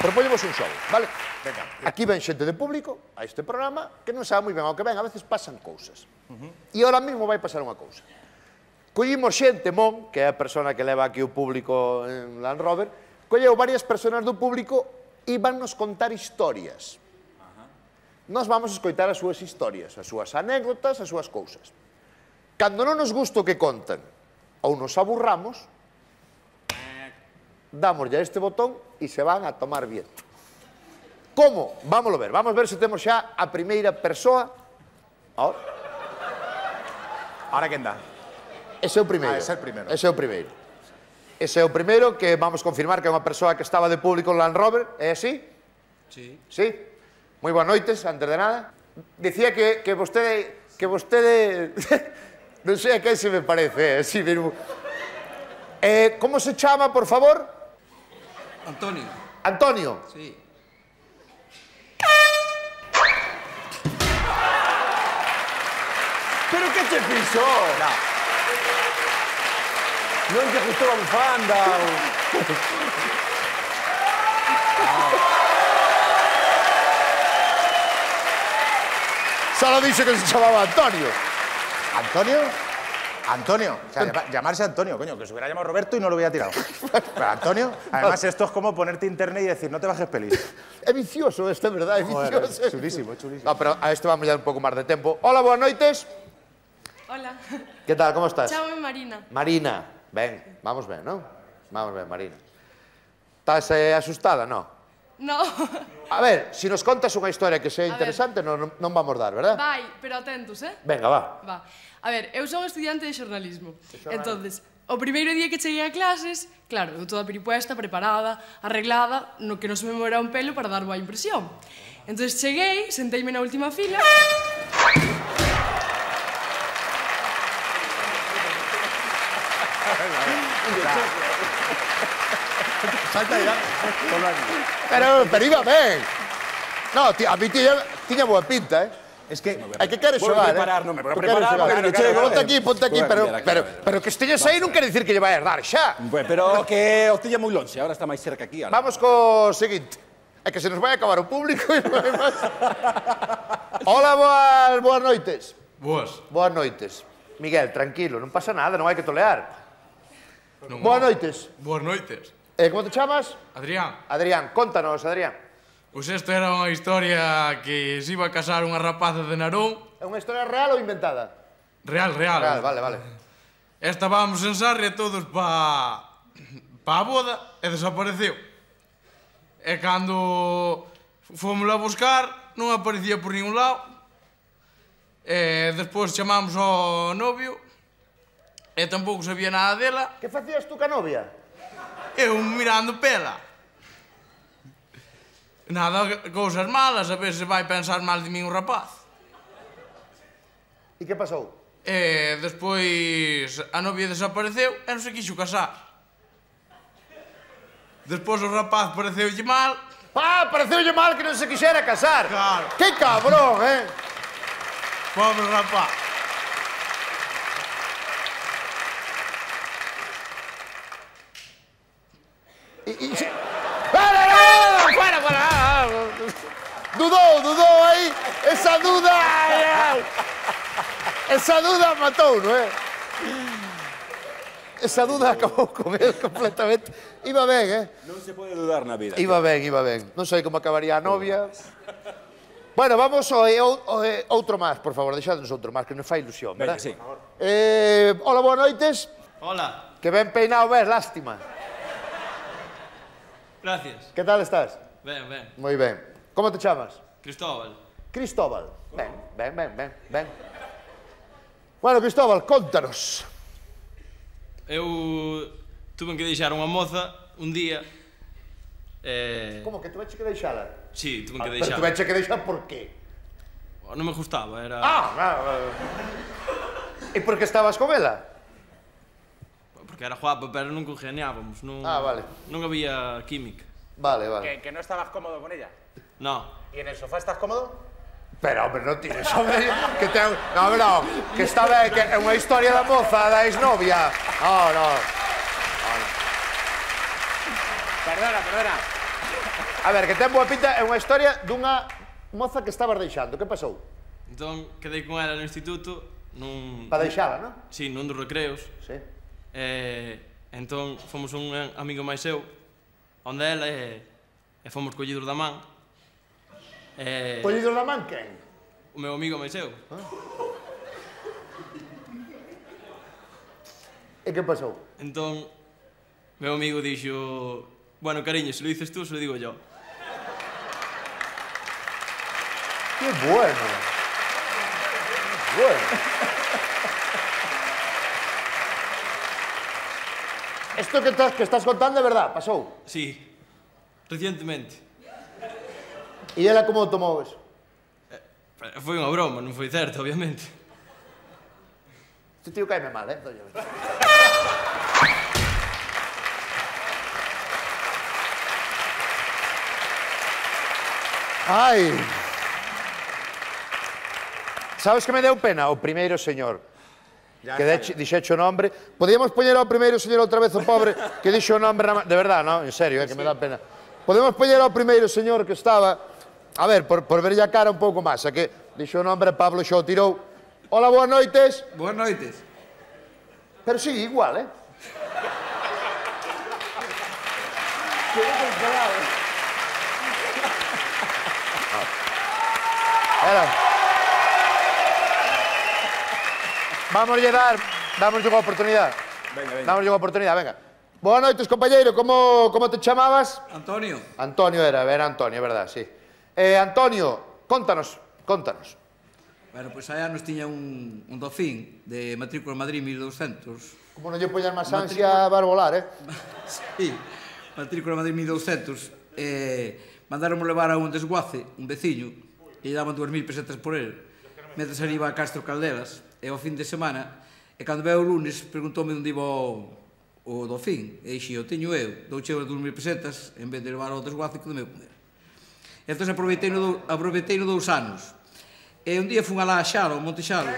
Propoñemos un xogo, vale? Aquí ven xente de público a este programa que non sabe moi ben ao que ven, a veces pasan cousas. E ahora mesmo vai pasar unha cousa. Collimos xente, Mon, que é a persona que leva aquí o público en Land Rover, colleu varias personas do público e vannos contar historias. Nós vamos escoitar as súas historias, as súas anécdotas, as súas cousas. Cando non nos gusta o que contan ou nos aburramos, dámoslle a este botón e se van a tomar viento. Como? Vámoslo ver. Vamos ver se temos xa a primeira persoa. Ahora quen dá? Ese é o primeiro. Ese é o primeiro. Ese é o primeiro. Ese é o primeiro que vamos confirmar que é unha persoa que estaba de público en Land Rover. É así? Sí. Sí? Moi boas noites, antes de nada. Dicía que vostede... non sei a quen se me parece, así mesmo. Como se chama, por favor? Antonio. Antonio. Sí. Pero que che fixo? Non te gustou a bufanda? Solo dixo que se chamaba Antonio. ¿Antonio? Antonio. O sea, llamarse Antonio, coño, que se hubiera llamado Roberto y no lo hubiera tirado. Pero Antonio, además esto es como ponerte internet y decir, no te bajes pelis. É vicioso este, verdad? É Joder, vicioso. chulísimo, chulísimo. No, pero a este vamos a dar un pouco máis de tempo. Hola, boas noites. Hola. Que tal, como estás? Chamo Marina. Marina. Ben, vamos ben, non? Vamos ben, Marina. Estás asustada, non? No. A ver, se nos contas unha historia que sea interesante, non vamos dar, verdad? Vai, pero atentos, Venga, va. Va. A ver, eu son estudiante de xornalismo. Entonces, o primeiro día que cheguei a clases, claro, eu toda peripuesta, preparada, arreglada, no que non se me movera un pelo para dar boa impresión. Entonces cheguei, senteime na última fila. Salta ya. Pero iba ben. No, a mí tiña boa pinta, Es que... Hai que queres xogar, no me voy a preparar, porque no chego. Ponte aquí, pero que esteñes aí non quere dicir que lle vai dar xa. Pero que o tiña moi lonxe, agora está máis cerca aquí. Vamos co seguinte. É que se nos vai acabar o público e non hai máis. Hola, boas noites. Boas. Boas noites. Miguel, tranquilo, non pasa nada, non hai que tolear. Boas noites. Boas noites. Como te chamas? Adrián. Adrián, contanos, Adrián. Pois esta era unha historia que se iba a casar unha rapaza de Narón. É unha historia real ou inventada? Real. Vale. Estábamos en Sarria todos pa a boda e desapareceu. E cando fomos a buscar, non aparecía por ningún lado. E despois chamamos ao novio e tampouco sabía nada dela. Que facías tú ca novia? Eu mirando pela. Nada, cousas malas, a ver se vai pensar mal de min o rapaz. E que pasou? E despois a novia desapareceu e non se quixo casar. Despois o rapaz pareceulle mal. Pareceulle mal que non se quixera casar. Claro. Que cabrón, Pobre rapaz. Fuera! Dudou aí. Esa duda matou, non é? Esa duda acabou con él completamente. Iba ben, Non se pode dudar na vida. Iba ben. Non sei como acabaría a novia. Bueno, vamos ao outro máis, por favor. Deixadnos outro máis, que nos fai ilusión, verdad? Sí. Hola, boas noites. Hola. Que ben peinado ves, lástima. Gracias. Que tal estás? Ben. Moi ben. Como te chamas? Cristóbal. Cristóbal. Ben. Bueno, Cristóbal, contanos. Eu tuve que deixar unha moza un día. Como que tuveche que deixala? Sí, tuve que Pero deixar. tuveche que deixar por qué? Non me gustaba, era... E por que estabas con ela? Porque era guapa, pero non congeniábamos, non... Vale. Non había química. Vale. ¿Que no estabas cómodo con ella? No. ¿Y en el sofá estás cómodo? Pero, hombre, non tires, hombre, que ten... No, que está ben, que é unha historia da moza, da exnovia. No. Perdona. A ver, que ten boa pinta, é unha historia dunha moza que estabas deixando. Que pasou? Entón, quedei con ela no instituto, nun... Para deixala, non? Sí, nun dos recreos. Sí. Entón, fomos un amigo máis eu, onde ela, e fomos collidos da man. Collidos da man, quen? O meu amigo máis eu. E que pasou? Entón, meu amigo dixo... Bueno, cariño, se lo dices tú, se lo digo yo. ¡Qué bueno! Bueno. Esto que estás contando é verdad, pasou? Sí, recientemente. E ela como tomou eso? Foi unha broma, non foi certo, obviamente. Este tío caime mal, doña. Ai... Sabes que me deu pena? O primeiro señor. Que dixecho o nombre. Podíamos poñer ao primeiro señor outra vez o pobre que dixo o nombre... De verdad, non? En serio, que me dá pena. Podemos poñer ao primeiro señor que estaba... A ver, por verlle a cara un pouco máis. A que dixo o nombre, Pablo xa o tirou. Hola, boas noites. Boas noites. Pero sí, igual, eh? Era... Vámoslle unha oportunidade. Dámoslle unha oportunidade, venga. Boas noites, compañeiro, como te chamabas? Antonio. Antonio era Antonio, verdad, sí. Antonio, contanos. Bueno, pois hai anos tiña un Dofín de matrícula Madrid 1200. Como non lle poñas máis ansia para volar, eh? Sí, matrícula Madrid 1200. Mandaronme levar a un desguace, un veciño, e daban 2000 pesetas por él. Mentre se iba a Castro Calderas, e ao fin de semana, e cando veo o lunes, preguntoume onde iba o Dofín, e dixi, o teño eu, douche as 2000 pesetas, en vez de levar ao desguace, que domeu con ele. Entón aproveitei no 2 anos, e un día fun alá a Xalo, ao Monte Xalo.